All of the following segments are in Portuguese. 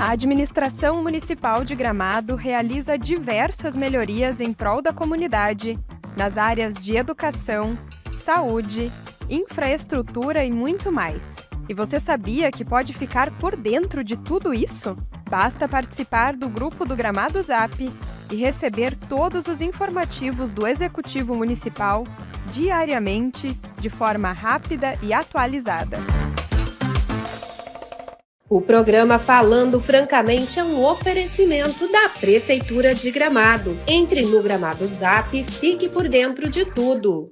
A administração municipal de Gramado realiza diversas melhorias em prol da comunidade, nas áreas de educação, saúde, infraestrutura e muito mais. E você sabia que pode ficar por dentro de tudo isso? Basta participar do grupo do Gramado Zap e receber todos os informativos do Executivo Municipal diariamente, de forma rápida e atualizada. O programa Falando Francamente é um oferecimento da Prefeitura de Gramado. Entre no Gramado Zap e fique por dentro de tudo.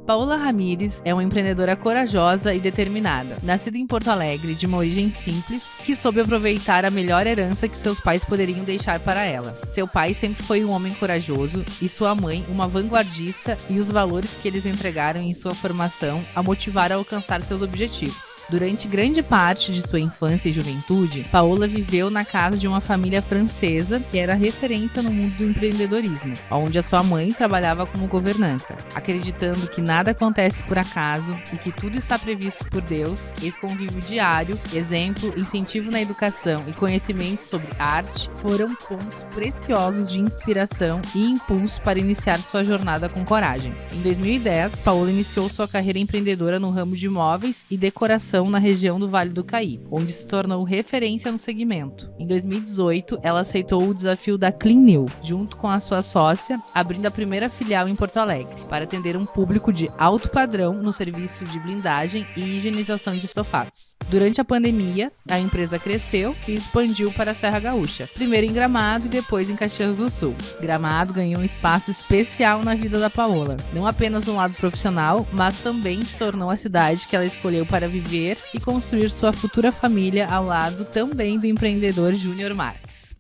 Paola Ramires é uma empreendedora corajosa e determinada, nascida em Porto Alegre, de uma origem simples, que soube aproveitar a melhor herança que seus pais poderiam deixar para ela. Seu pai sempre foi um homem corajoso e sua mãe uma vanguardista, e os valores que eles entregaram em sua formação a motivaram a alcançar seus objetivos. Durante grande parte de sua infância e juventude, Paola viveu na casa de uma família francesa que era referência no mundo do empreendedorismo, onde a sua mãe trabalhava como governanta. Acreditando que nada acontece por acaso e que tudo está previsto por Deus, esse convívio diário, exemplo, incentivo na educação e conhecimento sobre arte foram pontos preciosos de inspiração e impulso para iniciar sua jornada com coragem. Em 2010, Paola iniciou sua carreira empreendedora no ramo de imóveis e decoração na região do Vale do Caí, onde se tornou referência no segmento. Em 2018, ela aceitou o desafio da Clean New, junto com a sua sócia, abrindo a primeira filial em Porto Alegre, para atender um público de alto padrão no serviço de blindagem e higienização de estofados. Durante a pandemia, a empresa cresceu e expandiu para a Serra Gaúcha, primeiro em Gramado e depois em Caxias do Sul. Gramado ganhou um espaço especial na vida da Paola, não apenas no lado profissional, mas também se tornou a cidade que ela escolheu para viver e construir sua futura família ao lado também do empreendedor Júnior Marques.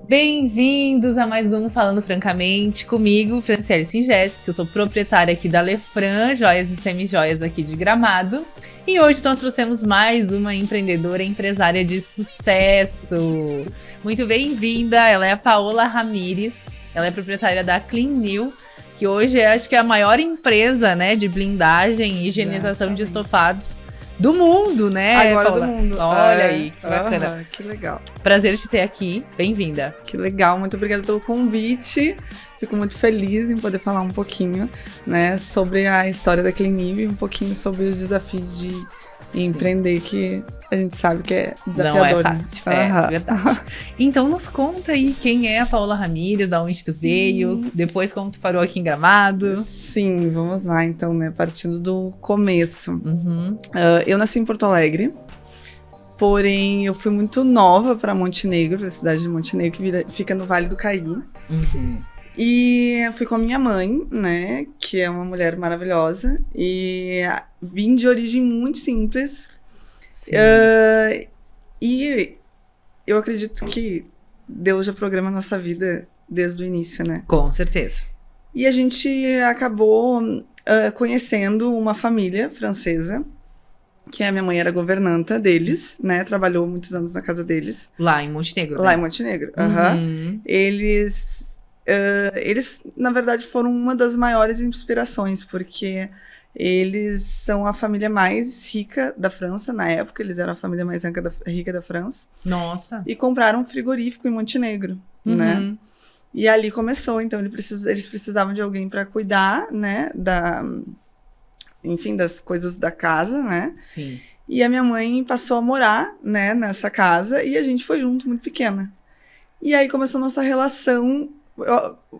Bem-vindos a mais um Falando Francamente, comigo, Franciele Singés, que eu sou proprietária aqui da Lefran, joias e semijoias aqui de Gramado. E hoje nós trouxemos mais uma empreendedora e empresária de sucesso. Muito bem-vinda, ela é a Paola Ramires. Ela é proprietária da Clean New, que hoje acho que é a maior empresa, né, de blindagem e higienização de estofados do mundo, né, agora Paola? do mundo. Olha aí, que bacana. Que legal. Prazer te ter aqui, bem-vinda. Que legal, muito obrigada pelo convite. Fico muito feliz em poder falar um pouquinho, né, sobre a história da Clean New e um pouquinho sobre os desafios de empreender, que a gente sabe que é desafiador. Não é fácil, é verdade. Então nos conta aí quem é a Paola Ramires, aonde tu veio, depois como tu parou aqui em Gramado. Sim, vamos lá então, né, partindo do começo. Eu nasci em Porto Alegre, porém eu fui muito nova para Montenegro, a cidade de Montenegro, que fica no Vale do Caí. E fui com a minha mãe, né, que é uma mulher maravilhosa, e vim de origem muito simples. E eu acredito que Deus já programa a nossa vida desde o início, né? Com certeza. E a gente acabou conhecendo uma família francesa, que a minha mãe era governanta deles, né, trabalhou muitos anos na casa deles. Lá em Montenegro, Lá né? em Montenegro, Eles, na verdade, foram uma das maiores inspirações, porque eles são a família mais rica da França na época, eles eram a família mais rica da França. Nossa! E compraram um frigorífico em Montenegro, né? E ali começou, então eles precisavam de alguém para cuidar, né, enfim, das coisas da casa, né? Sim. E a minha mãe passou a morar, né, nessa casa, e a gente foi junto, muito pequena. E aí começou a nossa relação.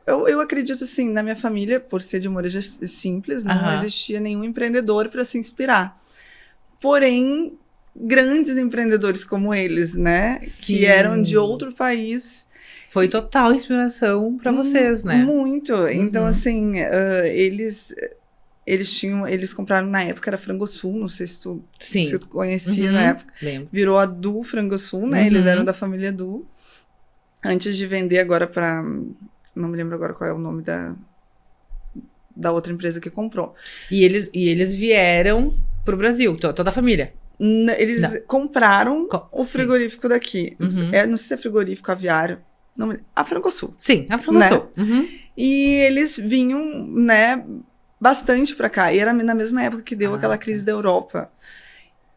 Eu acredito, assim, na minha família, por ser de uma origem simples, não existia nenhum empreendedor para se inspirar. Porém, grandes empreendedores como eles, né? Sim. Que eram de outro país. Foi total inspiração para vocês, né? Muito. Então, assim, eles compraram na época, era Frangosul, não sei se tu conhecia na época. Lembro. Virou a Du Frangosul, né? Eles eram da família Du. Antes de vender agora para... Não me lembro agora qual é o nome da outra empresa que comprou. E eles vieram pro Brasil, toda a família. Eles compraram o Sim. frigorífico daqui. Uhum. Não sei se é frigorífico, aviário. Não, a Francosul. Sim, a Francosul. Uhum. E eles vinham, né, bastante pra cá. E era na mesma época que deu aquela crise da Europa.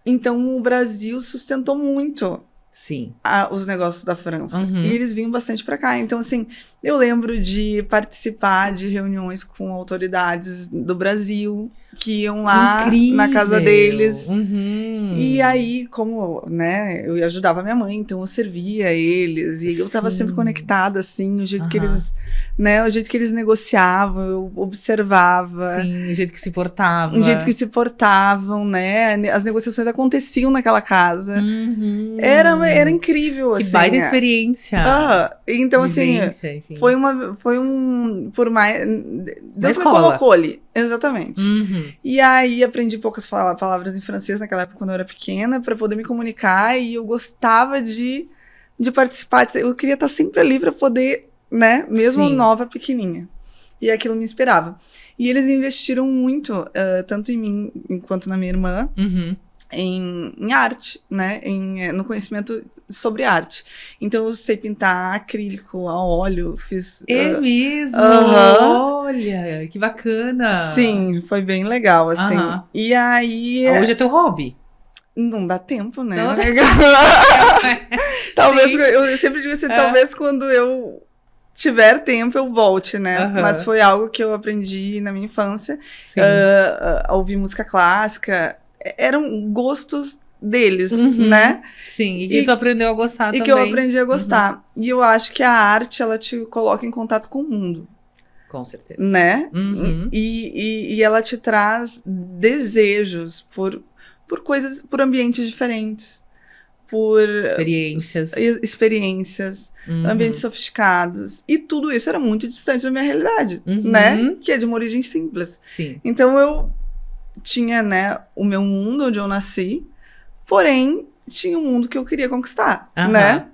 Então, o Brasil sustentou muito Sim. os negócios da França. Uhum. E eles vinham bastante pra cá. Então, assim, eu lembro de participar de reuniões com autoridades do Brasil que iam lá na casa deles. Uhum. E aí, como, né, eu ajudava minha mãe, então eu servia eles. E eu tava sempre conectada, assim, o jeito que eles, né, o jeito que eles negociavam, eu observava. Sim, o jeito que se portava. O jeito que se portavam, né, as negociações aconteciam naquela casa. Uhum. Era incrível, Que assim. baita experiência. Então, Vivência, enfim. foi um, por mais, Deus me escola. colocou ali, exatamente. Uhum. E aí aprendi poucas palavras em francês naquela época, quando eu era pequena, para poder me comunicar, e eu gostava de participar, eu queria estar sempre ali para poder, né, mesmo Sim. nova, pequenininha. E aquilo me inspirava. E eles investiram muito, tanto em mim quanto na minha irmã, Uhum. em arte, né, no conhecimento sobre arte. Então eu sei pintar acrílico, a óleo, fiz... É mesmo? Aham. Olha, que bacana. Sim, foi bem legal, assim. Aham. E aí... Hoje é teu hobby. Não dá tempo, né? Não dá amiga? Talvez, Sim. eu sempre digo assim, talvez quando eu tiver tempo eu volte, né? Aham. Mas foi algo que eu aprendi na minha infância. Sim. A ouvir música clássica. Eram gostos deles, Uhum. né? Sim, e que tu aprendeu a gostar E também. que eu aprendi a gostar. E eu acho que a arte, ela te coloca em contato com o mundo, Com certeza. né? Uhum. E ela te traz desejos por coisas, por ambientes diferentes, por Experiências. experiências, Uhum. ambientes sofisticados. E tudo isso era muito distante da minha realidade, Uhum. né? Que é de uma origem simples. Sim. Então eu tinha, né, o meu mundo onde eu nasci, porém tinha um mundo que eu queria conquistar, Aham. né?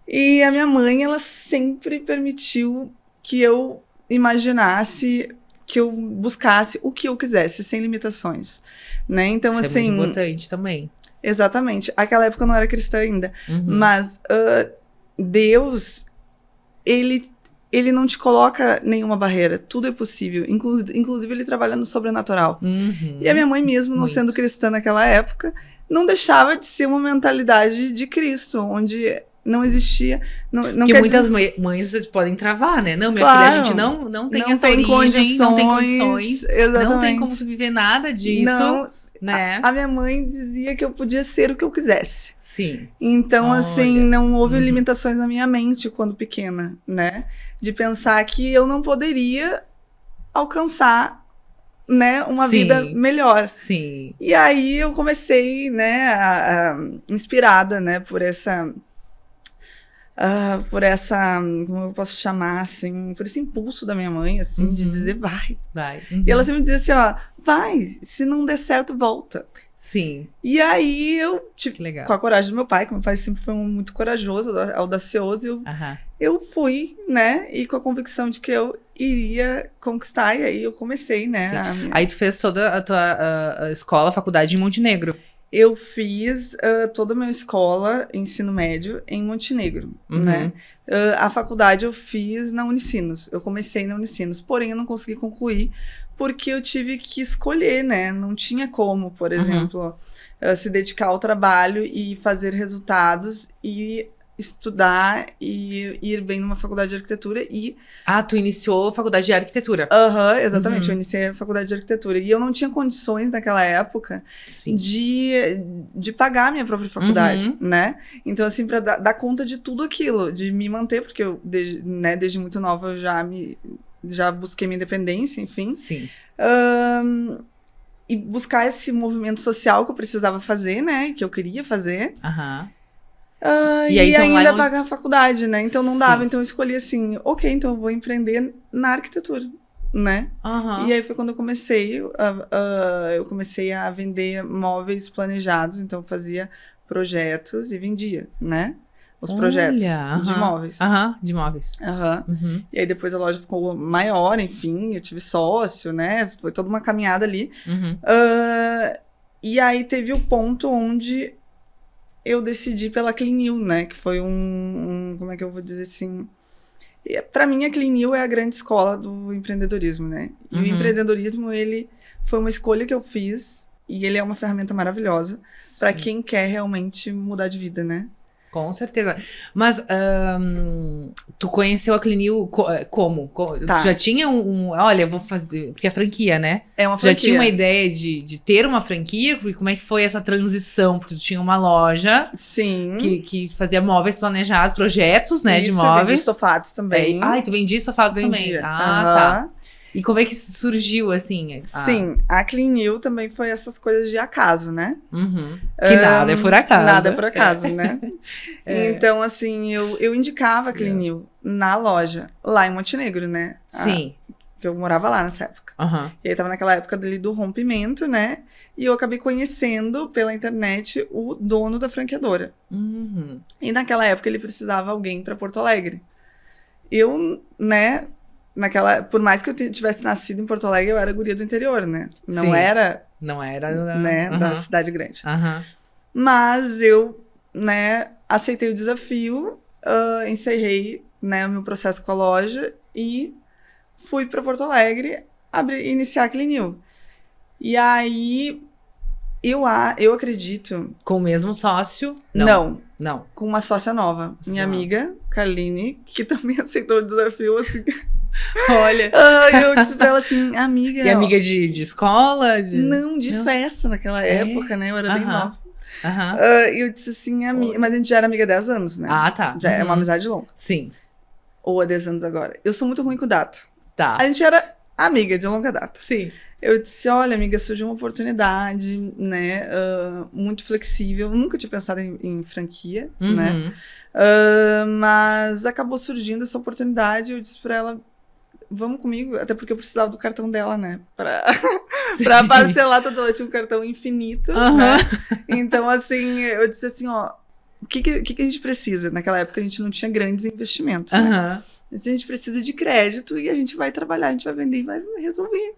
E a minha mãe, ela sempre permitiu que eu imaginasse, que eu buscasse o que eu quisesse, sem limitações, né? Então, Isso assim... é muito importante também. Exatamente. Aquela época eu não era cristã ainda. Uhum. Mas Deus, ele não te coloca nenhuma barreira. Tudo é possível. Inclusive, ele trabalha no sobrenatural. Uhum. E a minha mãe mesmo, não Muito. sendo cristã naquela época, não deixava de ser uma mentalidade de Cristo, onde não existia... Não Porque quer muitas dizer- mães podem travar, né? Não, minha Claro. filha, a gente não tem não essa tem origem, não tem condições, condições, exatamente. não tem como tu viver nada disso, Não, né? a minha mãe dizia que eu podia ser o que eu quisesse. Sim. Então, assim, Olha. não houve Uhum. limitações na minha mente quando pequena, né? De pensar que eu não poderia alcançar, né, uma Sim. vida melhor. Sim. E aí eu comecei, né, inspirada, né, por essa, como eu posso chamar, assim, por esse impulso da minha mãe, assim, de Uhum. dizer, vai. Vai. E ela sempre dizia assim, ó, vai, se não der certo, volta. Sim. E aí eu tive, Que legal. com a coragem do meu pai, que meu pai sempre foi muito corajoso, audacioso, e Aham. eu fui, né, e com a convicção de que eu iria conquistar, e aí eu comecei, né, Sim. Aí tu fez toda a tua a escola, a faculdade em Montenegro. eu fiz toda a minha escola, ensino médio, em Montenegro, Uhum. né. A faculdade eu fiz na Unicinos, eu comecei na Unicinos, porém eu não consegui concluir, porque eu tive que escolher, né, não tinha como, por Uhum. exemplo, se dedicar ao trabalho e fazer resultados e estudar e ir bem numa faculdade de arquitetura e... Ah, tu iniciou a faculdade de arquitetura. Exatamente, Uhum. eu iniciei a faculdade de arquitetura. E eu não tinha condições naquela época Sim. de pagar a minha própria faculdade, Uhum. né? Então, assim, pra dar conta de tudo aquilo, de me manter, porque eu, desde muito nova, eu já busquei minha independência, enfim. Sim. E buscar esse movimento social que eu precisava fazer, né? Que eu queria fazer. Aham. E aí, então, lá ainda é pagar a faculdade, né? Então não Sim. dava. Então eu escolhi assim, ok, então eu vou empreender na arquitetura, né? Aham. E aí foi quando eu comecei a vender móveis planejados. Então eu fazia projetos e vendia, né? os projetos Olha, de imóveis. De imóveis. Aham. Uhum. E aí depois a loja ficou maior, enfim, eu tive sócio, né? Foi toda uma caminhada ali. Uhum. E aí teve o ponto onde eu decidi pela Cleanil, né? Que foi como é que eu vou dizer assim? Para mim, a Cleanil é a grande escola do empreendedorismo, né? E o empreendedorismo, ele foi uma escolha que eu fiz e ele é uma ferramenta maravilhosa para quem quer realmente mudar de vida, né? Com certeza. Mas tu conheceu a Cleanil como? Tá. Tu já tinha olha, eu vou fazer... Porque é franquia, né? É uma Tu já franquia. tinha uma ideia de ter uma franquia? Como é que foi essa transição? Porque tu tinha uma loja Sim. que fazia móveis planejados, projetos, né, de Isso, móveis. vendi sofados também. E tu vendia sofados também? Vendia. Tá. E como é que surgiu, assim? Sim, a Cleanil também foi essas coisas de acaso, né? Uhum. Que nada é por acaso. Nada é por acaso, né? Então, assim, eu indicava a Cleanil na loja, lá em Montenegro, né? Sim. Que eu morava lá nessa época. Uhum. E aí tava naquela época dele do rompimento, né? E eu acabei conhecendo pela internet o dono da franqueadora. Uhum. E naquela época ele precisava de alguém para Porto Alegre. Eu, né, por mais que eu tivesse nascido em Porto Alegre, eu era guria do interior, né? Não Sim. era, Não era... né, da cidade grande. Uhum. Mas eu, né, aceitei o desafio, encerrei, né, o meu processo com a loja e fui para Porto Alegre iniciar a Cleanil. E aí, eu acredito... Com o mesmo sócio? Não. Não. Com uma sócia nova. Só. Minha amiga, Carline, que também aceitou o desafio, assim. Olha. Eu disse pra ela assim, amiga... E amiga de escola? Não, de festa naquela época, né? Eu era bem nova. Aham. Eu disse assim, amiga... Mas a gente já era amiga há 10 anos, né? Ah, tá. Já é uma amizade longa. Sim. Ou há 10 anos agora. Eu sou muito ruim com data. Tá. A gente era amiga de longa data. Sim. Eu disse, olha, amiga, surgiu uma oportunidade, né? Muito flexível. Nunca tinha pensado em franquia, né? Mas acabou surgindo essa oportunidade. Eu disse pra ela, vamos comigo. Até porque eu precisava do cartão dela, né? Pra parcelar toda. Ela tinha um cartão infinito, né? Então, assim, eu disse assim, ó, o que a gente precisa? Naquela época a gente não tinha grandes investimentos, né? A gente precisa de crédito e a gente vai trabalhar, a gente vai vender e vai resolver.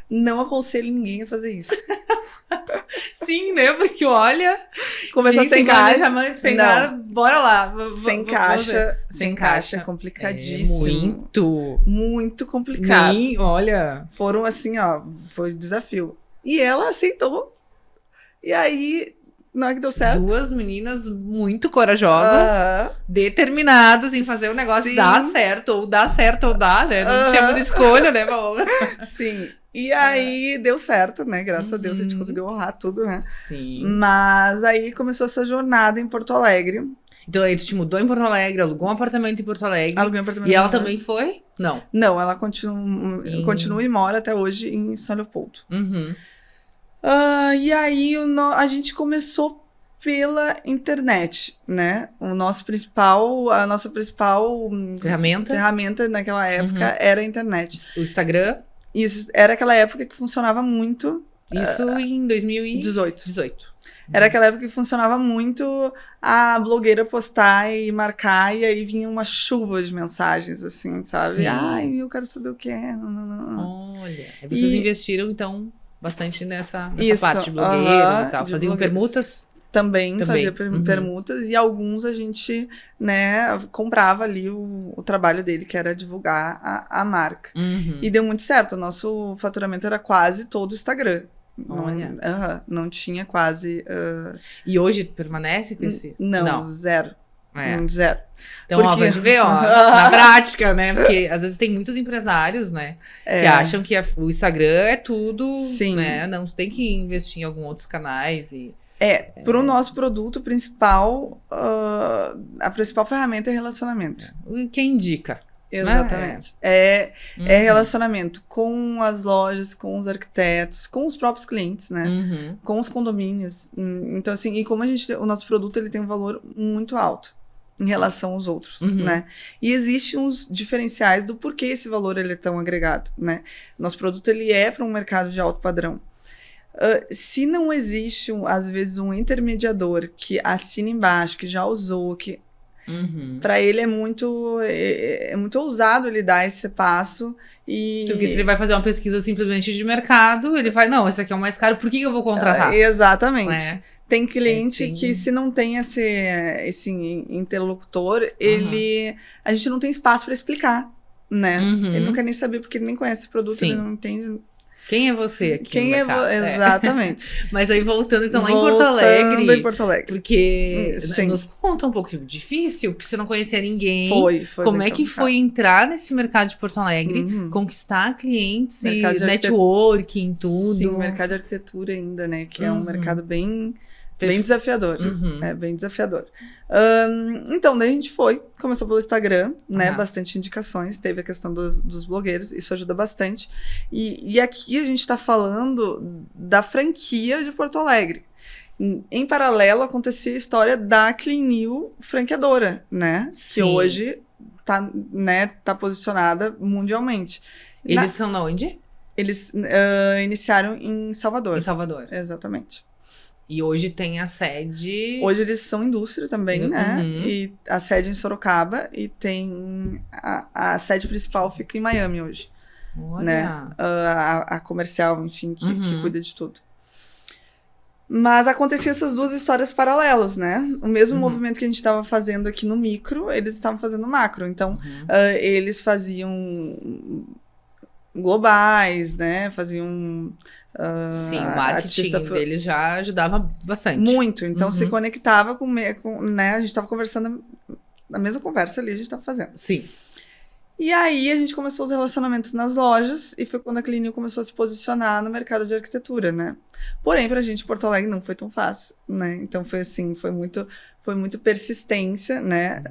Não aconselho ninguém a fazer isso. Sim, né? Porque olha... Começar sem planejamento, sem nada, bora lá. Sem caixa. Sem caixa é complicadíssimo. Muito complicado. Olha... Foram assim, ó, foi desafio. E ela aceitou. E aí, na hora que deu certo... 2 meninas muito corajosas, determinadas em fazer o negócio dar certo, ou dá, né? Não tinha muita escolha, né, Paola? Sim. E aí deu certo, né? Graças a Deus a gente conseguiu honrar tudo, né? Sim. Mas aí começou essa jornada em Porto Alegre. Então aí tu te mudou em Porto Alegre, alugou um apartamento em Porto Alegre. Aluguei um apartamento e ela também foi? Não. Não, ela continua e mora até hoje em São Leopoldo. E aí a gente começou pela internet, né? A nossa principal ferramenta naquela época era a internet. O Instagram? Isso, era aquela época que funcionava muito. Isso em 2018. Era aquela época que funcionava muito a blogueira postar e marcar, e aí vinha uma chuva de mensagens, assim, sabe? Sim. Ai, eu quero saber o que é. Olha, vocês investiram, então, bastante nessa parte de blogueiras e tal. Faziam blogueiras. Permutas? Também fazia permutas, e alguns a gente, né, comprava ali o trabalho dele, que era divulgar a marca. E deu muito certo, o nosso faturamento era quase todo Instagram. Olha. Não tinha quase... E hoje permanece com esse? Não. Zero. Zero. Então, ó, pra gente ver, ó, na prática, né? Porque às vezes tem muitos empresários, né? Que acham que o Instagram é tudo, né? Não tem que investir em alguns outros canais e... Pro nosso produto principal, a principal ferramenta é relacionamento. Quem indica? Exatamente. É relacionamento com as lojas, com os arquitetos, com os próprios clientes, né? Com os condomínios. Então, assim, e como o nosso produto ele tem um valor muito alto em relação aos outros, né? E existem uns diferenciais do porquê esse valor ele é tão agregado, né? Nosso produto ele é para um mercado de alto padrão. Se não existe, às vezes, um intermediador que assina embaixo, que já usou, Pra ele é muito ousado ele dar esse passo. Porque se ele vai fazer uma pesquisa simplesmente de mercado, ele vai, não, esse aqui é o mais caro, por que eu vou contratar? Exatamente. Tem cliente que, se não tem esse interlocutor, a gente não tem espaço para explicar, né? Ele não quer nem saber, porque ele nem conhece o produto, ele não entende. Quem é você aqui no mercado? Exatamente. Mas aí voltando, então, lá em Porto Alegre. Porque nos conta um pouco difícil, porque você não conhecia ninguém. Foi Como é que foi entrar nesse mercado de Porto Alegre, conquistar clientes e networking, tudo? Sim, o mercado de arquitetura ainda, né? Que é um mercado bem desafiador. É bem desafiador. Então, daí a gente começou pelo Instagram, né? Bastante indicações, teve a questão dos blogueiros, isso ajuda bastante. E aqui a gente tá falando da franquia de Porto Alegre. Em paralelo, acontecia a história da Cleanil franqueadora, né? Sim. Que hoje tá posicionada mundialmente. Eles são de onde? Eles iniciaram em Salvador. Em Salvador. Exatamente. E hoje tem a sede... Hoje eles são indústria também, né? E a sede em Sorocaba, e tem... A sede principal fica em Miami hoje. Olha. Né? A comercial, enfim, que cuida de tudo. Mas acontecia essas duas histórias paralelas, né? O mesmo movimento que a gente estava fazendo aqui no micro, eles estavam fazendo no macro. Então, eles faziam globais, né? Faziam... Sim, o marketing deles já ajudava bastante. Muito. Então, se conectava com né? A gente estava conversando, na mesma conversa ali, a gente estava fazendo. Sim. E aí, a gente começou os relacionamentos nas lojas, e foi quando a Cleanil começou a se posicionar no mercado de arquitetura, né? Porém, pra gente, Porto Alegre não foi tão fácil, né? Então, foi assim, foi muito persistência, né?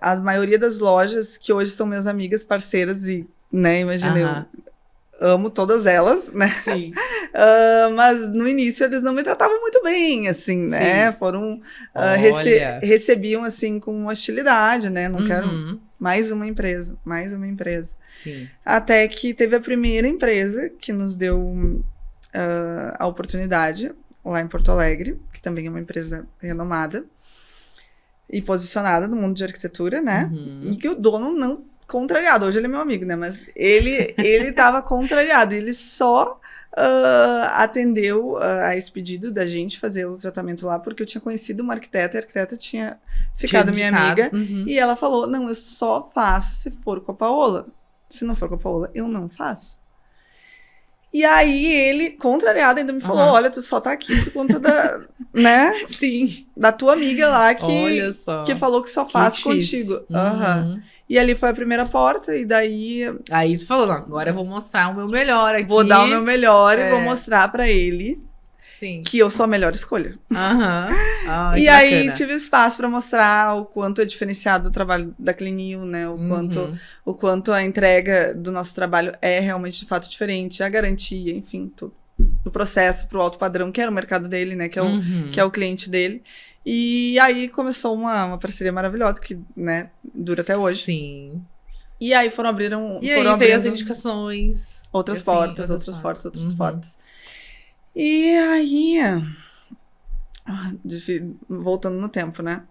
A maioria das lojas, que hoje são minhas amigas, parceiras, e, né, imagina, eu amo todas elas, né? Sim. Mas no início eles não me tratavam muito bem, assim, né? Foram... recebiam, assim, com hostilidade, né? Não quero... Mais uma empresa. Sim. Até que teve a primeira empresa que nos deu a oportunidade, lá em Porto Alegre, que também é uma empresa renomada e posicionada no mundo de arquitetura, né? E que o dono não... contrariado, hoje ele é meu amigo, né? Mas ele tava contrariado, ele só atendeu a esse pedido da gente fazer o tratamento lá, porque eu tinha conhecido uma arquiteta, e a arquiteta tinha ficado minha amiga, e ela falou, não, eu só faço se for com a Paola. Se não for com a Paola, eu não faço. E aí ele, contrariado, ainda me falou, olha, tu só tá aqui por conta da, né? Sim. Da tua amiga lá que falou que só faz contigo. E ali foi a primeira porta, e daí... Aí você falou, não, agora eu vou mostrar o meu melhor aqui. Vou dar o meu melhor e vou mostrar pra ele Sim. que eu sou a melhor escolha. Ai, e aí bacana. Tive espaço pra mostrar o quanto é diferenciado o trabalho da Cleanil, né? O quanto a entrega do nosso trabalho é realmente, de fato, diferente. A garantia, enfim, tudo. O processo pro alto padrão, que era o mercado dele, né? Que é o cliente dele. E aí começou uma parceria maravilhosa, que, né, dura até hoje. Sim. E aí foram abrindo as indicações. Outras portas. E aí... voltando no tempo, né?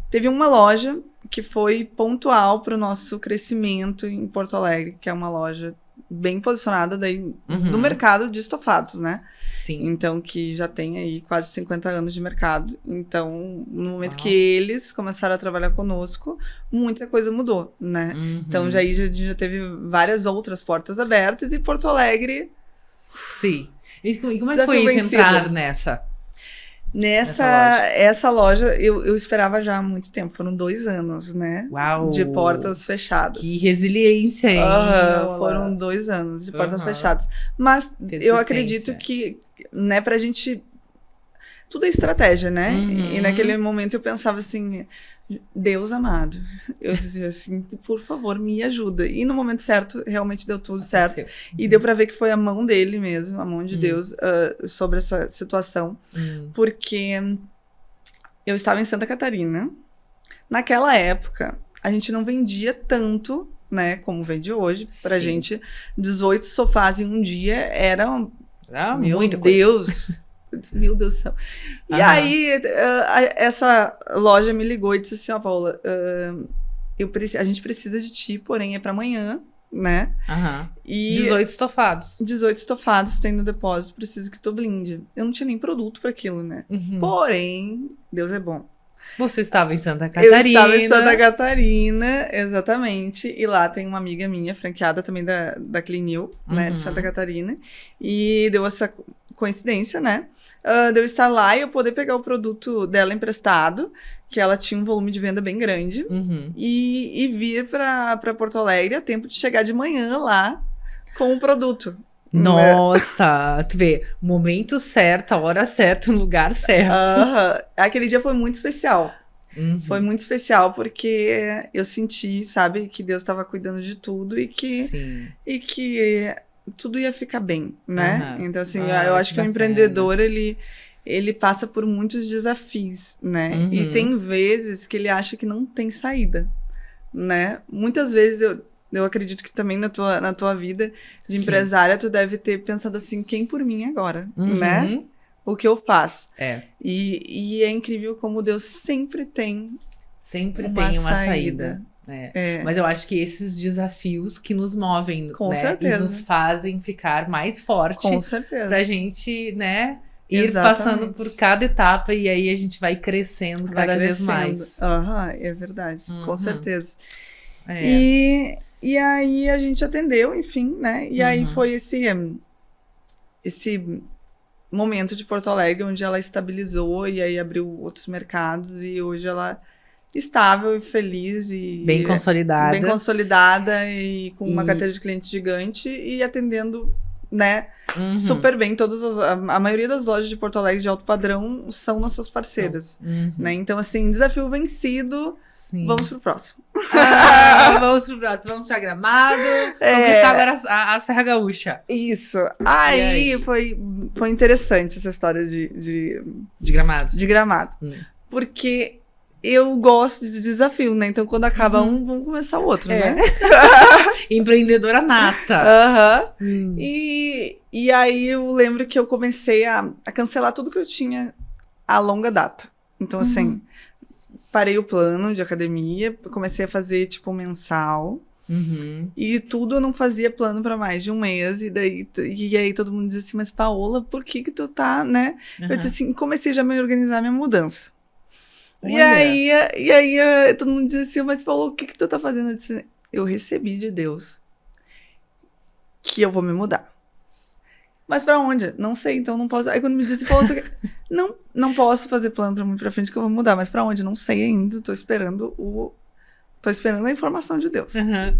Teve uma loja que foi pontual para o nosso crescimento em Porto Alegre, que é uma loja bem posicionada daí no mercado de estofados, né? Sim. Então, que já tem aí quase 50 anos de mercado. Então, no momento que eles começaram a trabalhar conosco, muita coisa mudou, né? Então, já teve várias outras portas abertas, e Porto Alegre... Sim. E como é que foi isso, entrar nessa? Essa loja, eu esperava já há muito tempo. Foram 2 anos, né? Uau! De portas fechadas. Que resiliência, hein? Foram 2 anos de portas fechadas. Mas eu acredito que, né, pra gente... Tudo é estratégia, né? E naquele momento eu pensava assim... Deus amado. Eu dizia assim, por favor, me ajuda. E no momento certo, realmente deu tudo certo. E deu pra ver que foi a mão dele mesmo, a mão de Deus, sobre essa situação. Porque eu estava em Santa Catarina. Naquela época, a gente não vendia tanto, né, como vende hoje. Pra gente, 18 sofás em um dia era meu muita Deus. Eu disse, meu Deus do céu. E Aham. aí, essa loja me ligou e disse assim, ó, Paula, a gente precisa de ti, porém é pra amanhã, né? Aham. E 18 estofados. 18 estofados tem no depósito, preciso que tu blinde. Eu não tinha nem produto pra aquilo, né? Uhum. Porém, Deus é bom. Você estava em Santa Catarina. Eu estava em Santa Catarina, exatamente. E lá tem uma amiga minha, franqueada também da Clinil, né, Uhum. de Santa Catarina. E deu essa coincidência, né? De eu estar lá e eu poder pegar o produto dela emprestado, que ela tinha um volume de venda bem grande, Uhum. e vir para Porto Alegre a tempo de chegar de manhã lá com o produto. Nossa, tu vê, o momento certo, a hora certa, o lugar certo. Aham. Aquele dia foi muito especial. Uhum. Foi muito especial porque eu senti, sabe, que Deus estava cuidando de tudo e que Sim. tudo ia ficar bem, né? Aham. Então, assim, Ah, eu que acho que o bacana. empreendedor, ele passa por muitos desafios, né? E Uhum. tem vezes que ele acha que não tem saída, né? Muitas vezes eu acredito que também na tua vida de Sim. empresária, tu deve ter pensado assim, quem por mim agora, né? Uhum. O que eu faço? É, E é incrível como Deus sempre tem sempre uma tem uma saída. saída. É. É, Mas eu acho que esses desafios que nos movem, Com né? certeza. E nos fazem ficar mais forte com certeza. pra gente, né? Ir Exatamente. passando por cada etapa e aí a gente vai crescendo Vai cada vez crescendo. mais. Aham, é verdade, Uhum. com certeza. É. E aí a gente atendeu, enfim, né? E aí Uhum. foi esse momento de Porto Alegre onde ela estabilizou e aí abriu outros mercados e hoje ela estável e feliz e Bem consolidada. bem consolidada e com uma E- carteira de clientes gigante e atendendo, né, Uhum. super bem. A maioria das lojas de Porto Alegre de alto padrão são nossas parceiras, Uhum. né? Então, assim, desafio vencido, Sim. vamos pro próximo. Vamos pro próximo, vamos pra Gramado, É. conquistar agora a Serra Gaúcha. Isso. aí? Aí foi interessante essa história de De Gramado. Gramado. Porque eu gosto de desafio, né? Então, quando acaba um, vamos começar o outro, É. né? Empreendedora nata. Aham. Hum. E aí eu lembro que eu comecei a cancelar tudo que eu tinha a longa data. Então, assim, parei o plano de academia, comecei a fazer, tipo, mensal. Uhum. E tudo eu não fazia plano para mais de um mês. E aí todo mundo dizia assim, mas Paola, por que tu tá, né? Eu disse assim, comecei já a me organizar a minha mudança. E Olha. aí todo mundo dizia assim, mas Paola, o que tu tá fazendo? Eu disse, eu recebi de Deus que eu vou me mudar. Mas pra onde? Não sei, então não posso. Aí quando me disse, Paola, não posso fazer plano pra muito pra frente que eu vou mudar. Mas pra onde? Não sei ainda, tô esperando a informação de Deus. Uhum.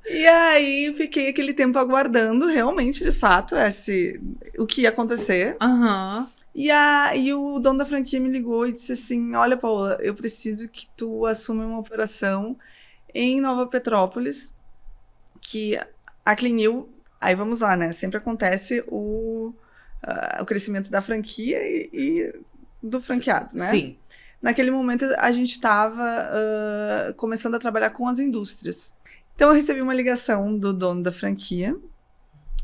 E aí fiquei aquele tempo aguardando realmente, de fato, o que ia acontecer. Aham. E o dono da franquia me ligou e disse assim, olha, Paola, eu preciso que tu assuma uma operação em Nova Petrópolis, que a Clinil, aí vamos lá, né? Sempre acontece o crescimento da franquia e do franqueado, né? Sim. Naquele momento, a gente estava começando a trabalhar com as indústrias. Então, eu recebi uma ligação do dono da franquia,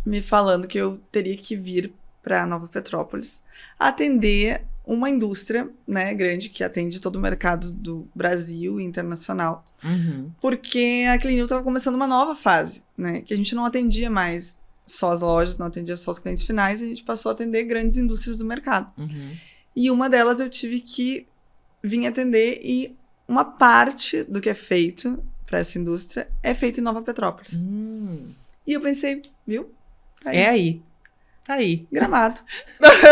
me falando que eu teria que vir para Nova Petrópolis atender uma indústria, né, grande, que atende todo o mercado do Brasil e internacional. Uhum. Porque a Clinil estava começando uma nova fase, né, que a gente não atendia mais só as lojas, não atendia só os clientes finais, a gente passou a atender grandes indústrias do mercado. Uhum. E uma delas eu tive que vir atender e uma parte do que é feito para essa indústria é feito em Nova Petrópolis. E eu pensei, viu? Tá aí. É aí. Tá aí. Gramado.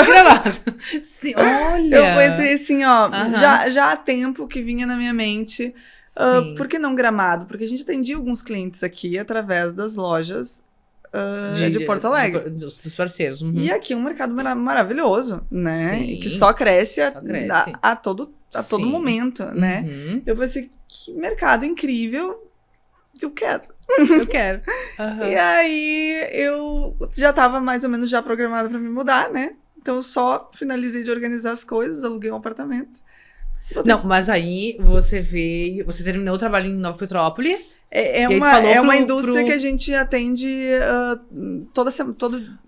Gramado. Sim, olha. Eu pensei assim, ó, Aham. já há tempo que vinha na minha mente, Sim. por que não Gramado? Porque a gente atendia alguns clientes aqui através das lojas de Porto Alegre. Dos parceiros. Uhum. E aqui é um mercado maravilhoso, né? Sim. E que só cresce, Só cresce. a todo Sim. momento, né? Uhum. Eu pensei, que mercado incrível, eu quero. Eu quero. Aham. E aí eu já estava mais ou menos já programada para me mudar, né? Então eu só finalizei de organizar as coisas, aluguei um apartamento. Não, mas aí você terminou o trabalho em Nova Petrópolis. É E aí tu falou uma pro- indústria que a gente atende todo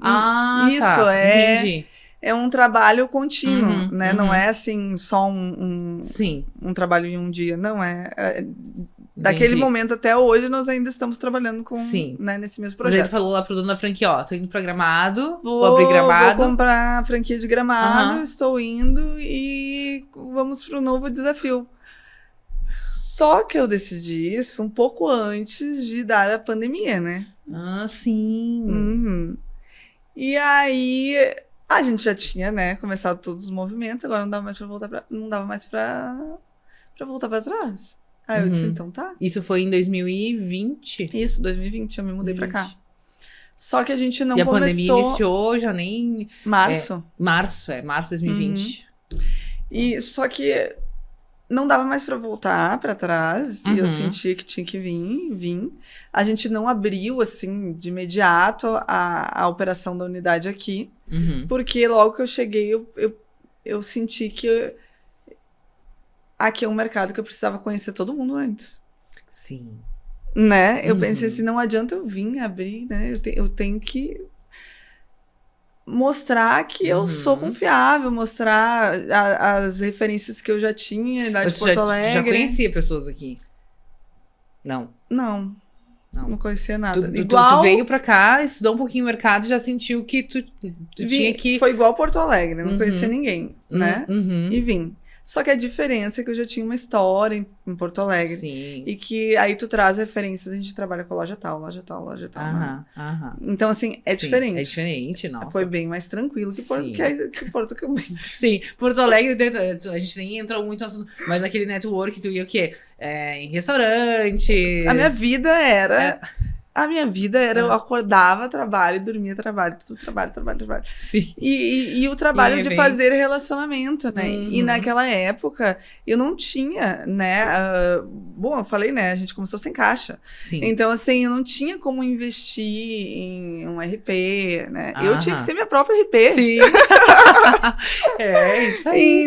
Ah, isso, tá. Entendi. é um trabalho contínuo, Uhum, né? Não é assim, só Sim. um trabalho em um dia. Não, daquele Entendi. momento até hoje, nós ainda estamos trabalhando com, Sim. né, nesse mesmo Mas aí tu projeto. falou lá pro dono da franquia, ó, tô indo pra Gramado, vou abrir Vou Gramado. comprar a franquia de Gramado, Aham. estou indo e vamos para o novo desafio. Só que eu decidi isso um pouco antes de dar a pandemia, né? Ah, sim. Uhum. E aí a gente já tinha, né, começado todos os movimentos, agora não dava mais para voltar não dava mais para voltar para trás. Aí eu disse, Uhum. então tá. Isso foi em 2020? Isso, 2020, eu me mudei para cá. Só que a gente não E a começou pandemia iniciou já nem... março. Março de 2020. E só que não dava mais para voltar para trás, e eu Uhum. sentia que tinha que vir. A gente não abriu assim de imediato a operação da unidade aqui, Uhum. porque logo que eu cheguei eu senti que aqui é um mercado que eu precisava conhecer todo mundo antes, Sim. né? Eu Uhum. pensei assim, não adianta eu vir abrir, né? Eu tenho que mostrar que eu sou confiável, mostrar as referências que eu já tinha lá de Mas tu Porto já Alegre. conhecia pessoas aqui? Não. Não conhecia nada. Tu veio pra cá, estudou um pouquinho o mercado e já sentiu que tu tinha que... Foi igual Porto Alegre, não Uhum. conhecia ninguém, né? Uhum. E vim. Só que a diferença é que eu já tinha uma história em Porto Alegre. Sim. E que aí tu traz referências, a gente trabalha com loja tal, né? Aham. Então, assim, é Sim, diferente. É diferente, nossa. Foi bem mais tranquilo que Porto, Sim. que Porto que eu vim. Sim, Porto Alegre, a gente nem entrou muito no assunto, mas aquele network, tu ia o quê? Em restaurantes. A minha vida era... eu acordava, trabalho, dormia, trabalho, tudo trabalho. Sim. E o trabalho E de eventos. fazer relacionamento, né? E Uhum. naquela época, eu não tinha, né? Bom, eu falei, né? A gente começou sem caixa. Sim. Então, assim, eu não tinha como investir em um RP, né? Eu tinha que Aham. ser minha própria RP. Sim. É isso aí.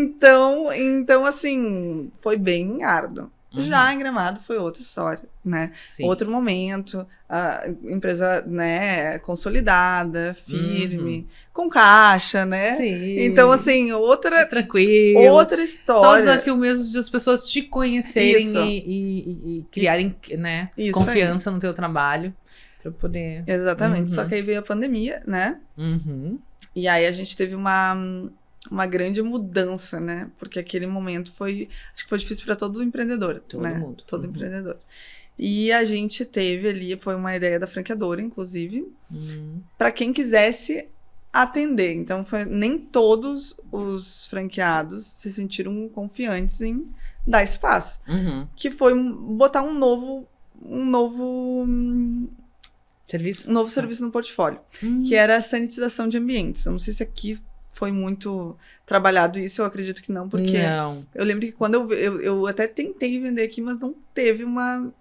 Então, assim, foi bem árduo. Uhum. Já em Gramado foi outra história, né? Sim. Outro momento, a empresa, né, consolidada, firme, com caixa, né? Sim. Então, assim, outra Tranquilo. história. Só o desafio mesmo de as pessoas te conhecerem Isso. e criarem, né, Isso confiança no teu trabalho pra poder... Exatamente. Uhum. Só que aí veio a pandemia, né? Uhum. E aí a gente teve uma grande mudança, né? Porque aquele momento acho que foi difícil para todo empreendedor, Todo né? mundo. Todo Uhum. empreendedor. E a gente teve ali, foi uma ideia da franqueadora, inclusive, para quem quisesse atender. Então, nem todos os franqueados se sentiram confiantes em dar espaço. Uhum. Que foi botar um novo serviço no portfólio, que era a sanitização de ambientes. Eu não sei se aqui foi muito trabalhado isso, eu acredito que não, porque Não. eu lembro que quando eu até tentei vender aqui, mas não teve uma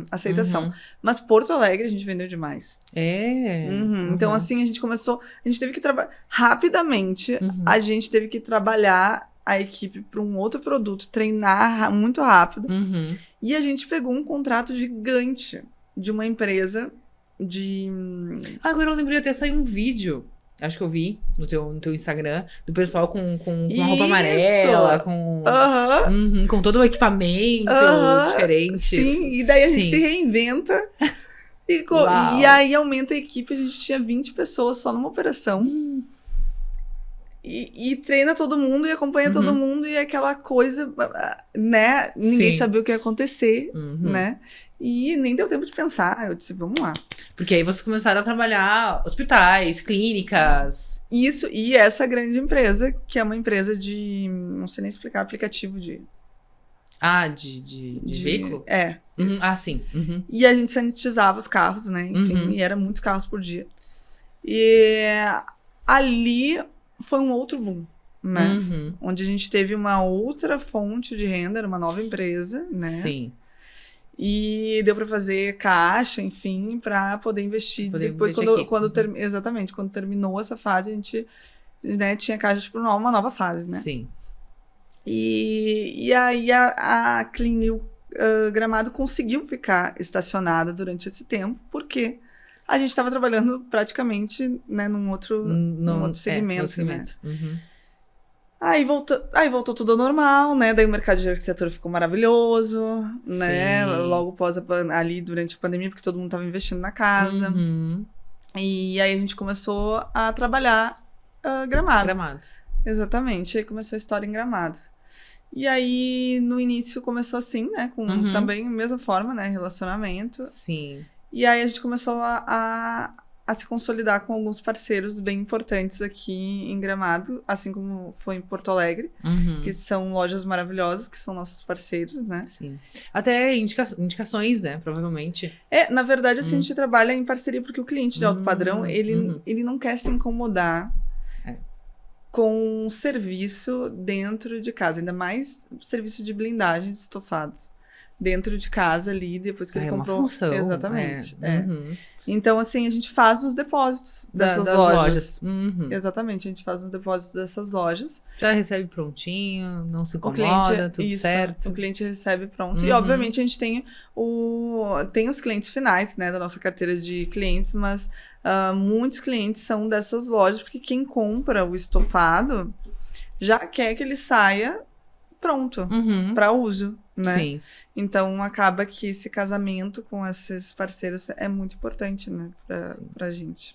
aceitação. Uhum. Mas Porto Alegre a gente vendeu demais. É. Uhum. Então, assim, a gente teve que trabalhar rapidamente, Uhum. a gente teve que trabalhar a equipe para um outro produto, treinar muito rápido, Uhum. e a gente pegou um contrato gigante de uma empresa de... Agora eu lembrei até sair um vídeo. Acho que eu vi no teu Instagram, do pessoal com uma roupa amarela, com Aham. com todo o equipamento Aham. diferente. Sim, e daí a gente Sim. se reinventa Uau. e aí aumenta a equipe, a gente tinha 20 pessoas só numa operação. E treina todo mundo e acompanha todo mundo e aquela coisa, né? Ninguém Sim. sabia o que ia acontecer, Uhum. né? E nem deu tempo de pensar. Eu disse, vamos lá. Porque aí vocês começaram a trabalhar hospitais, clínicas. Isso, e essa grande empresa, que é uma empresa de, não sei nem explicar, aplicativo de Veículo? É. Uhum. Isso. Ah, sim. Uhum. E a gente sanitizava os carros, né? Enfim, Uhum. e era muitos carros por dia. E ali foi um outro boom, né? Uhum. Onde a gente teve uma outra fonte de renda, era uma nova empresa, né? Sim. E deu para fazer caixa, enfim, para poder investir. Depois, exatamente, quando terminou essa fase, a gente, né, tinha caixa para uma nova fase, né? Sim. E aí a Clean New Gramado conseguiu ficar estacionada durante esse tempo, porque a gente estava trabalhando praticamente, né, num outro segmento, outro né? segmento. Uhum. Aí voltou tudo ao normal, né? Daí o mercado de arquitetura ficou maravilhoso, né? Sim. Logo ali durante a pandemia, porque todo mundo estava investindo na casa. Uhum. E aí a gente começou a trabalhar Gramado. Gramado. Exatamente. Aí começou a história em Gramado. E aí, no início, começou assim, né? Com também a mesma forma, né? Relacionamento. Sim. E aí a gente começou a se consolidar com alguns parceiros bem importantes aqui em Gramado, assim como foi em Porto Alegre, que são lojas maravilhosas, que são nossos parceiros, né? Sim. Até indicações, né? Provavelmente. Na verdade, assim, a gente trabalha em parceria porque o cliente de alto padrão, ele não quer se incomodar com serviço dentro de casa, ainda mais serviço de blindagem de estofados. Dentro de casa ali, depois que ele comprou. É uma função. Exatamente. Então, assim, a gente faz os depósitos dessas das lojas. Uhum. Exatamente, a gente faz os depósitos dessas lojas. Já recebe prontinho, não se incomoda, tudo certo. O cliente recebe pronto. E, obviamente, a gente tem os clientes finais, né, da nossa carteira de clientes, mas muitos clientes são dessas lojas, porque quem compra o estofado já quer que ele saia pronto para uso, né? Sim. Então, acaba que esse casamento com esses parceiros é muito importante, né, pra gente.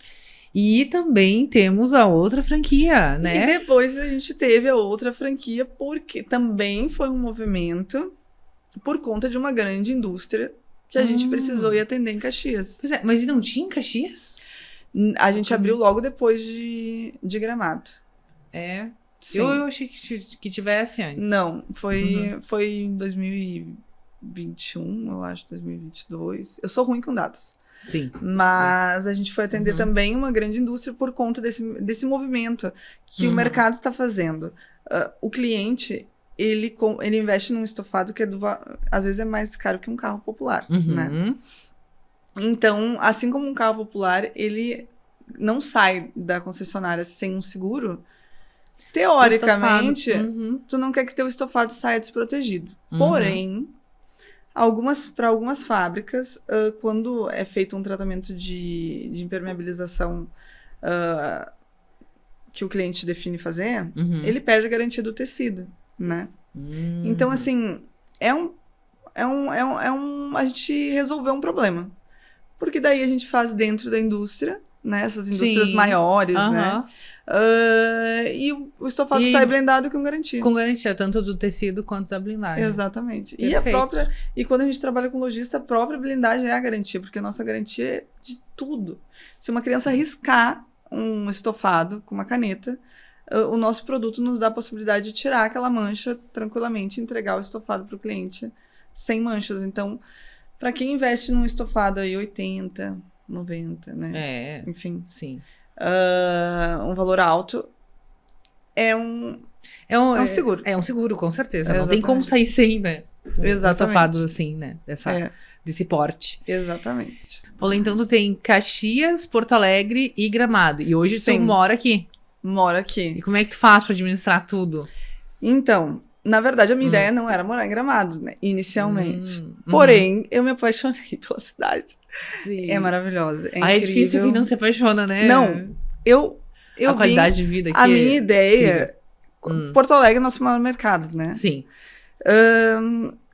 E também temos a outra franquia, né? E depois a gente teve a outra franquia, porque também foi um movimento por conta de uma grande indústria que a gente precisou ir atender em Caxias. Pois é, mas e não tinha em Caxias? A gente abriu logo depois de Gramado. É. Sim. Eu achei que tivesse antes. Não, foi em 2021, eu acho, 2022. Eu sou ruim com datas. Sim. Mas a gente foi atender também uma grande indústria por conta desse movimento que o mercado está fazendo. O cliente, ele investe num estofado que às vezes é mais caro que um carro popular, né? Então, assim como um carro popular, ele não sai da concessionária sem um seguro. Teoricamente, tu não quer que teu estofado saia desprotegido. Porém, para algumas fábricas, quando é feito um tratamento de impermeabilização que o cliente define fazer, ele perde a garantia do tecido, né? Então, assim, a gente resolveu um problema. Porque daí a gente faz dentro da indústria, né? Essas indústrias maiores, né? E o estofado sai blindado com garantia. Com garantia, tanto do tecido quanto da blindagem. Exatamente. Perfeito. E quando a gente trabalha com lojista, a própria blindagem é a garantia, porque a nossa garantia é de tudo. Se uma criança riscar um estofado com uma caneta, o nosso produto nos dá a possibilidade de tirar aquela mancha tranquilamente e entregar o estofado para o cliente sem manchas. Então, para quem investe num estofado aí 80, 90, né? Enfim. Sim. Um valor alto é um seguro. É um seguro, com certeza. Não tem como sair sem, né? Exatamente. Estofado assim, né? Desse porte. Exatamente. Paula, então tu tem Caxias, Porto Alegre e Gramado. E hoje tu mora aqui. Moro aqui. E como é que tu faz pra administrar tudo? Então, na verdade, a minha ideia não era morar em Gramado, né? Inicialmente. Porém, eu me apaixonei pela cidade. Sim. É maravilhosa. É difícil quem não se apaixona, né? Não. A qualidade de vida aqui. A minha ideia. Porto Alegre é nosso maior mercado, né? Sim.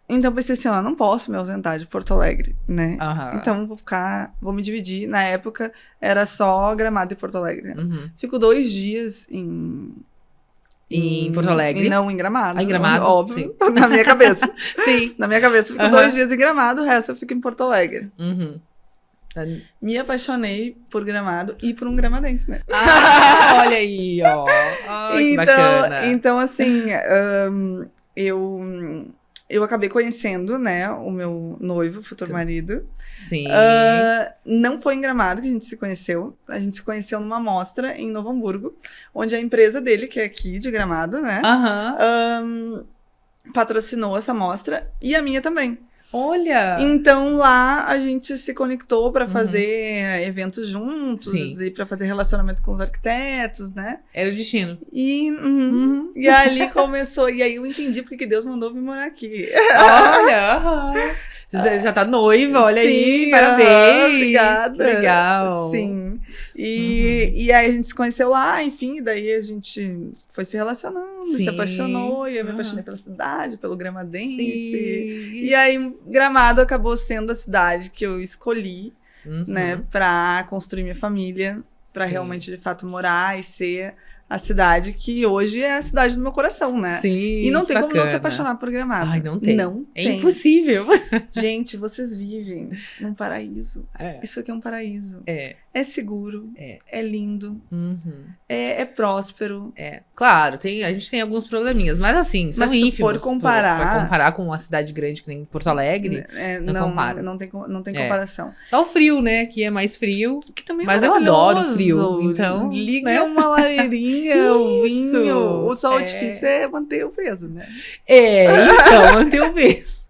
Então eu pensei assim, não posso me ausentar de Porto Alegre, né? Então vou me dividir. Na época era só Gramado e Porto Alegre. Fico 2 dias em Porto Alegre. E não em Gramado. Em Gramado. Óbvio. Na minha cabeça. Sim. Na minha cabeça. Fico 2 dias em Gramado, o resto eu fico em Porto Alegre. Me apaixonei por Gramado e por um gramadense, né? Olha aí, ó. Que bacana. Então, assim, eu acabei conhecendo, né, o meu noivo, futuro marido. Sim. Não foi em Gramado que a gente se conheceu. A gente se conheceu numa mostra em Novo Hamburgo, onde a empresa dele, que é aqui de Gramado, né, patrocinou essa mostra e a minha também. Olha! Então lá a gente se conectou para fazer eventos juntos e para fazer relacionamento com os arquitetos, né? Era o destino. E ali começou. E aí eu entendi porque que Deus mandou vir morar aqui. Olha! Você já tá noiva, olha aí, Sim, parabéns. obrigada. Que legal. Sim. E aí a gente se conheceu lá, enfim, daí a gente foi se relacionando, Sim. se apaixonou, e eu me apaixonei pela cidade, pelo Gramadense. Sim. E aí Gramado acabou sendo a cidade que eu escolhi, né, pra construir minha família, pra Sim. realmente, de fato, morar e ser a cidade que hoje é a cidade do meu coração, né? Sim, E não tem como não se bacana. apaixonar por Gramado. Ai, não tem. Não É tem. impossível. Gente, vocês vivem num paraíso. É. Isso aqui é um paraíso. É. É seguro, é lindo, Uhum. é próspero. É, claro, a gente tem alguns probleminhas, mas assim, são Mas se tu ínfimos. for comparar- Vai comparar com uma cidade grande que nem Porto Alegre, não compara. Não tem É. comparação. só o frio, né, que é mais frio. Que também é Mas eu adoro maravilhoso. frio, então, Liga né? uma lareirinha, o vinho. O só é. difícil é manter o peso, né? Então, manter o peso.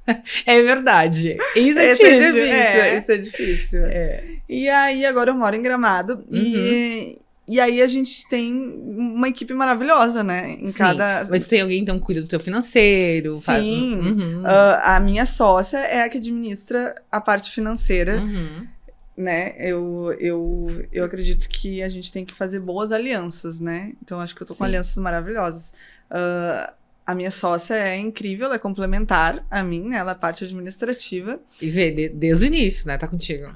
É verdade. Isso é Esse difícil. difícil, isso é difícil. É. E aí, agora eu moro em Gramado. Uhum. E aí a gente tem uma equipe maravilhosa, né? Em Sim, cada... mas tem alguém então que cuida do teu financeiro, faz. Sim. Uhum. A minha sócia é a que administra a parte financeira, Uhum. né? Eu acredito que a gente tem que fazer boas alianças, né? Então acho que eu tô com Sim. alianças maravilhosas. A minha sócia é incrível, ela é complementar a mim, né? Ela é a parte administrativa. E vê, desde o início, né? Tá contigo.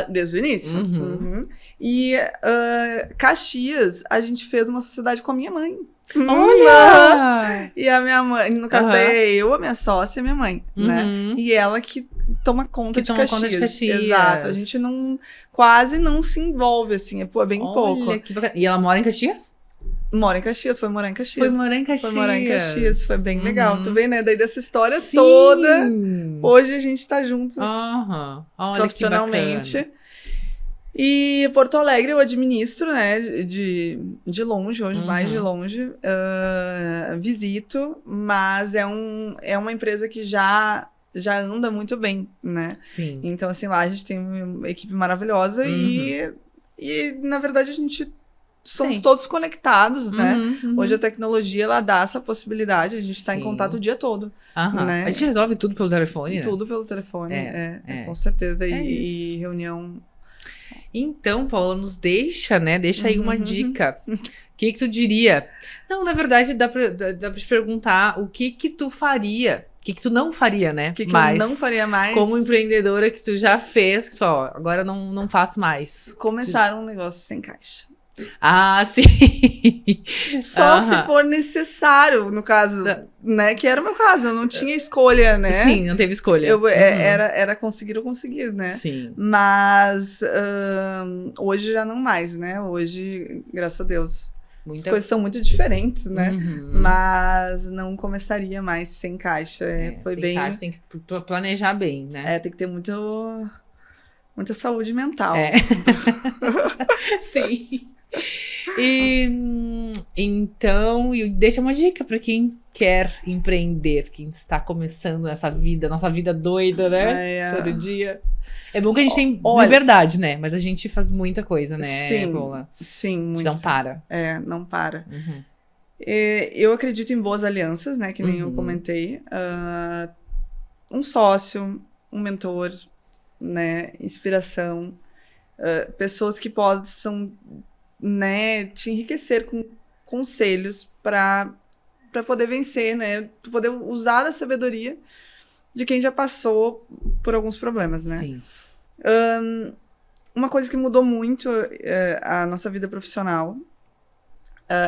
Desde o início. Uhum. Uhum. E Caxias, a gente fez uma sociedade com a minha mãe. Olha! E a minha mãe, no caso Aham. daí é eu, a minha sócia e a minha mãe, né? Uhum. E ela que toma conta, Que de, toma Caxias. conta de Caxias. Exato. A gente quase não se envolve, assim, é bem pouco. Olha, que bacana. E ela mora em Caxias? Mora em Caxias, foi morar em Caxias. Foi morar em Caxias. Foi morar em Caxias, foi bem legal. Uhum. Tu vê, né? Daí dessa história Sim. toda, hoje a gente tá juntos Aham. Olha profissionalmente. que bacana. E Porto Alegre eu administro, né, de longe, hoje mais de Uhum. longe, visito, mas é uma empresa que já anda muito bem, né? Sim. Então, assim, lá a gente tem uma equipe maravilhosa Uhum. e, na verdade, a gente somos Sim. todos conectados, né? Uhum, uhum. Hoje a tecnologia, ela dá essa possibilidade, a gente tá em Sim. contato o dia todo, Aham. né? A gente resolve tudo pelo telefone, né? Tudo pelo telefone, É. com certeza, É e reunião... Então, Paula, nos deixa, né? Deixa aí uma Uhum. dica. O que tu diria? Não, na verdade, dá pra te perguntar o que tu faria. O que tu não faria, né? O que Mas, eu não faria mais? como empreendedora que tu já fez, que tu falou, ó, agora não faço mais. Começar um negócio sem caixa. Ah, sim. Só Aham. se for necessário, no caso, né? Que era o meu caso, eu não tinha escolha, né? Sim, não teve escolha. Eu, Uhum. era conseguir ou conseguir, né? Sim. Mas hoje já não mais, né? Hoje, graças a Deus, as Muita... coisas são muito diferentes, né? Uhum. Mas não começaria mais sem caixa. Foi tem bem. caixa, tem que planejar bem, né? Tem que ter muita saúde mental. É. Sim. Então, deixa uma dica para quem quer empreender, quem está começando essa vida, nossa vida doida, né? Todo dia. É bom que a gente tem liberdade, né? Mas a gente faz muita coisa, né, Sim, Paula? sim, A gente muito. não para. Não para. Uhum. Eu acredito em boas alianças, né? Que nem eu comentei. Um sócio, um mentor, né? Inspiração. Pessoas que possam, né? Te enriquecer com conselhos para poder vencer, né? Tu poder usar da sabedoria de quem já passou por alguns problemas, né? Sim. Uma coisa que mudou muito a nossa vida profissional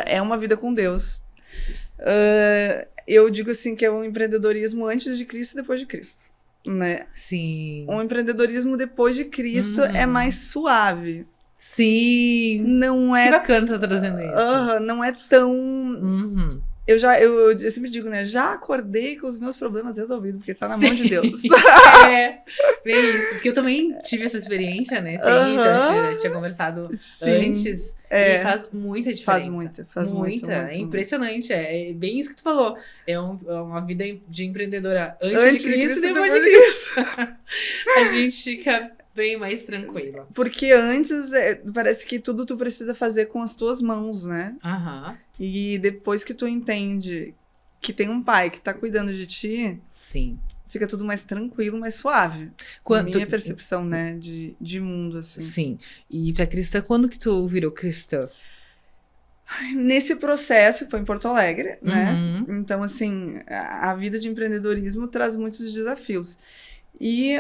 é uma vida com Deus. Eu digo assim que é um empreendedorismo antes de Cristo e depois de Cristo, né? Sim. Um empreendedorismo depois de Cristo é mais suave. Sim. Não Que é... bacana você tá trazendo isso. Não é tão... Uhum. Eu sempre digo, né? Já acordei com os meus problemas resolvidos, porque tá na mão de Deus. Bem isso. Porque eu também tive essa experiência, né? A gente tinha conversado antes. E faz muita diferença. Faz muita. É impressionante. É bem isso que tu falou. É uma vida de empreendedora antes de Cristo e depois de Cristo. A gente fica bem mais tranquila. Porque antes parece que tudo tu precisa fazer com as tuas mãos, né? Aham. E depois que tu entende que tem um pai que tá cuidando de ti, sim, fica tudo mais tranquilo, mais suave. Minha percepção, né, de mundo, assim. Sim. E tu é cristã, quando que tu virou cristã? Nesse processo, foi em Porto Alegre, né? Uhum. Então, assim, a vida de empreendedorismo traz muitos desafios. E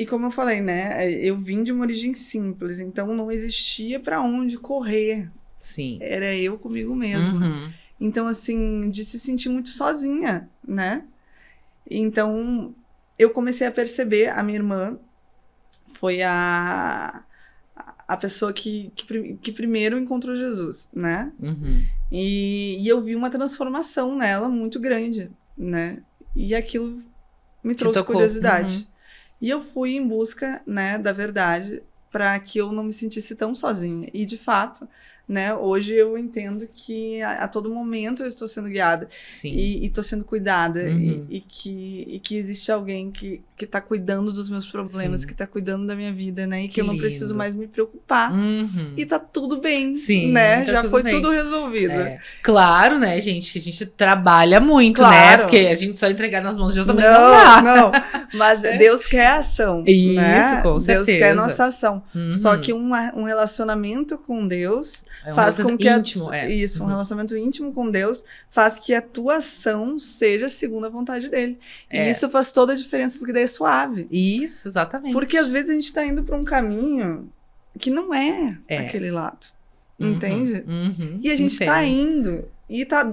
como eu falei, né, eu vim de uma origem simples, então não existia para onde correr. Sim. Era eu comigo mesma. Uhum. Então, assim, de se sentir muito sozinha, né? Então, eu comecei a perceber, a minha irmã foi a pessoa que primeiro encontrou Jesus, né? Uhum. E eu vi uma transformação nela muito grande, né? E aquilo me trouxe tocou. curiosidade. Uhum. E eu fui em busca, né, da verdade, para que eu não me sentisse tão sozinha. E, de fato, né, hoje eu entendo que a todo momento eu estou sendo guiada. Sim. E estou sendo cuidada. Uhum. E que existe alguém que está cuidando dos meus problemas, Sim. que está cuidando da minha vida, né? E que Que eu não lindo. preciso mais me preocupar. Uhum. E tá tudo bem, Sim, né? tá Já tudo foi bem. tudo resolvido. É. Claro, né, gente, que a gente trabalha muito, né? Claro. Porque a gente só entregar nas mãos de Deus também não dá. Não. Mas É. Deus quer ação, Isso, né? com Deus certeza. quer nossa ação. Uhum. Só que um relacionamento com Deus É um faz com que íntimo, isso, um Uhum. relacionamento íntimo com Deus faz que a tua ação seja segundo a vontade dele. É. E isso faz toda a diferença, porque daí é suave. Isso, exatamente. Porque às vezes a gente tá indo para um caminho que não é aquele lado. Uhum. Entende? Uhum. E a gente tá indo e tá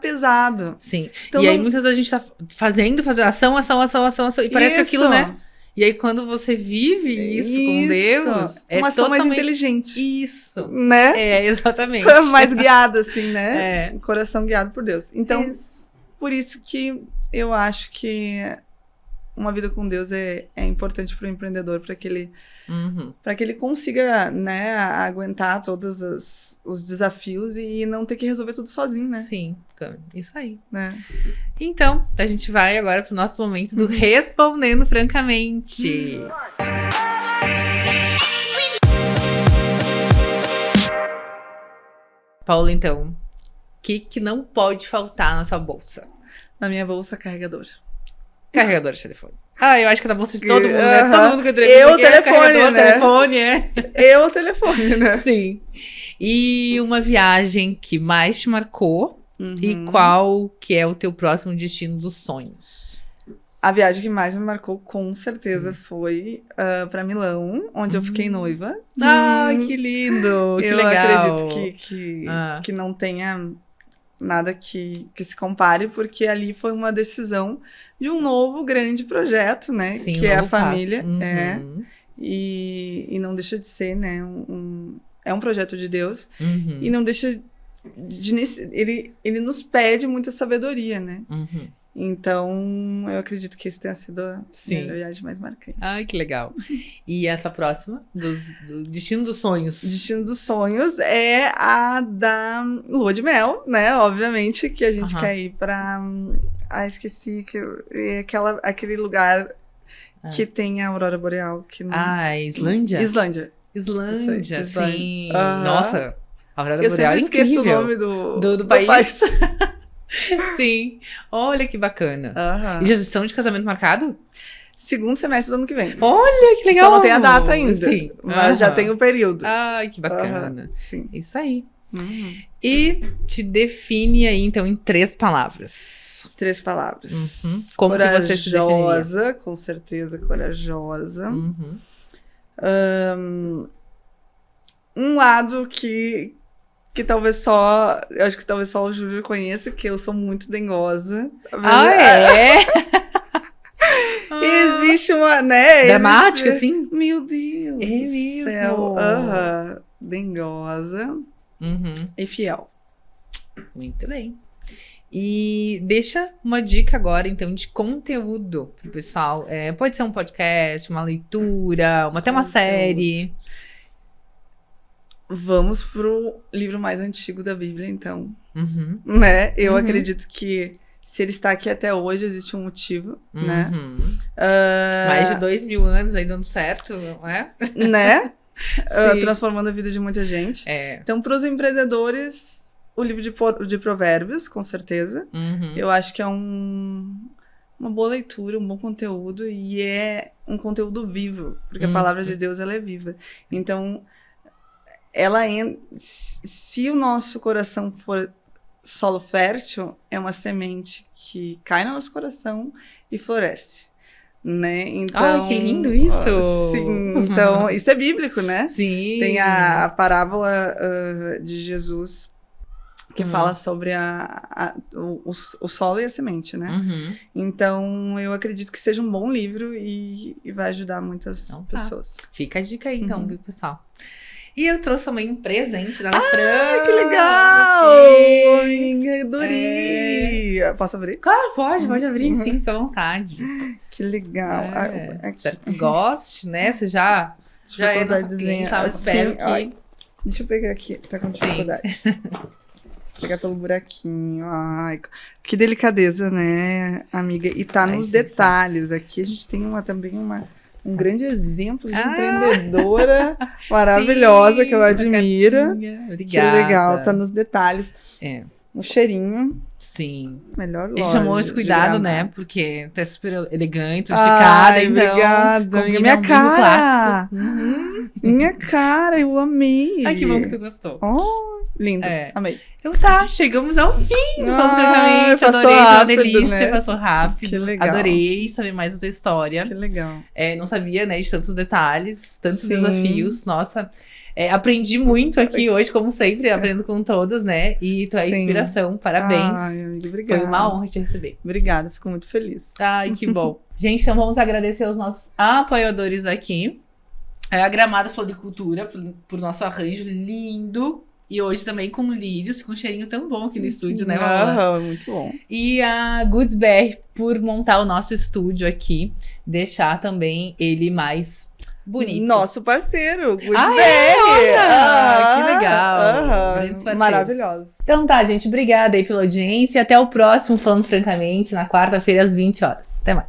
pesado. Sim. Então, e aí não- muitas vezes a gente tá fazendo ação, e parece Isso. aquilo, né? E aí quando você vive isso com Deus, é uma ação mais totalmente inteligente. isso. Né? É, exatamente. Mais guiada, assim, né? É. Coração guiado por Deus. Então, Isso. por isso que eu acho que uma vida com Deus é importante para o empreendedor, para que ele consiga, né, aguentar todos os desafios e não ter que resolver tudo sozinho, né? Sim, isso aí. Né? Então, a gente vai agora pro nosso momento do Respondendo Francamente. Paulo, então, o que não pode faltar na sua bolsa? Na minha bolsa, carregador. Carregador de telefone. Ah, eu acho que na bolsa de todo mundo, né? Aham. Todo mundo que Eu, telefone, carregador, né? telefone, é. Eu, telefone, né? Sim. E uma viagem que mais te marcou e Uhum. qual que é o teu próximo destino dos sonhos? A viagem que mais me marcou, com certeza, foi para Milão, onde eu fiquei noiva. Ai, que lindo! Que eu legal! acredito que não tenha nada que se compare, porque ali foi uma decisão de um novo grande projeto, né? Sim, que um é a novo passo. família. Uhum. E não deixa de ser, né? É um projeto de Deus. Uhum. E não deixa ele nos pede muita sabedoria, né? Uhum. Então, eu acredito que esse tenha sido a minha viagem mais marcante. Ai, que legal. E a tua próxima? Do destino dos sonhos? Destino dos sonhos é a da lua de mel, né? Obviamente, que a gente quer ir pra... esqueci. Aquele lugar que tem a aurora boreal. Que não... Islândia? Islândia, Islândia, sim. Aham. Nossa, a aurora eu boreal é sempre esqueço incrível. o nome do país. Sim. Olha que bacana. Aham. E já estão de casamento marcado? Segundo semestre do ano que vem. Olha, que legal. Só não tem a data ainda. Sim. Mas já tem o período. Ai, que bacana. Aham, sim. Isso aí. Uhum. E te define aí, então, em 3 palavras. 3 palavras. Uhum. Como que você se definiria? Corajosa, com certeza, corajosa. Uhum. Um lado que talvez só... Eu acho que talvez só o Júlio conheça, que eu sou muito dengosa. Ah, é? Existe uma, né? Dramática, existe... assim? Meu Deus É do mesmo? céu. Aham. Dengosa Uhum. e fiel. Muito bem. E deixa uma dica agora, então, de conteúdo pro pessoal. Pode ser um podcast, uma leitura, até uma Conteúdo. série. Vamos pro livro mais antigo da Bíblia, então. Uhum. Né? Eu Uhum. acredito que se ele está aqui até hoje, existe um motivo, né? Uhum. Mais de 2000 anos aí dando certo, não é? Né? Sim. Transformando a vida de muita gente. É. Então, para os empreendedores, o livro de Provérbios, com certeza. Uhum. Eu acho que é um uma boa leitura, um bom conteúdo, e é um conteúdo vivo, porque a palavra de Deus, ela é viva. Então, se o nosso coração for solo fértil, é uma semente que cai no nosso coração e floresce, né? Então, que lindo isso! Sim, então, isso é bíblico, né? Sim. Tem a parábola de Jesus que fala sobre o solo e a semente, né? Então, eu acredito que seja um bom livro e vai ajudar muitas pessoas. Fica a dica aí, então, viu, pessoal? E eu trouxe também um presente da Ana Fran. Que legal! Ai, adorei! Posso abrir? Claro, pode abrir, sim, fica à vontade. Que legal. Espero que tu goste, né? Você já é nossa cliente, eu espero que... Ai, deixa eu pegar aqui, tá com dificuldade. Pegar pelo buraquinho. Ai, que delicadeza, né, amiga? E tá nos detalhes. Aqui a gente tem um grande exemplo de empreendedora maravilhosa, que eu admiro. Obrigada. Que legal, tá nos detalhes. Um cheirinho. Sim. Melhor loja. A gente chamou esse cuidado, né? Porque tá super elegante, sofisticada, então. Obrigada, amiga. Minha cara! Minha cara, eu amei. Ai, que bom que tu gostou. Lindo, amei. Então tá, chegamos ao fim do Francamente. Adorei, foi uma delícia, né? Passou rápido. Que legal. Adorei saber mais da tua história. Que legal. Não sabia, né, de tantos detalhes, tantos desafios. Nossa, aprendi muito aqui hoje, como sempre, aprendo com todos, né? E tu é inspiração, parabéns. Ai, amiga, obrigada. Foi uma honra te receber. Obrigada, fico muito feliz. Ai, que bom. Gente, então vamos agradecer aos nossos apoiadores aqui. A Gramado Floricultura, por nosso arranjo lindo. E hoje também com lírios, com um cheirinho tão bom aqui no estúdio, né, Paula? Muito bom. E a Goods BR por montar o nosso estúdio aqui, deixar também ele mais bonito. Nosso parceiro, Goods BR. Que legal. Maravilhoso. Então tá, gente, obrigada aí pela audiência. Até o próximo Falando Francamente, na quarta-feira às 20 horas. Até mais.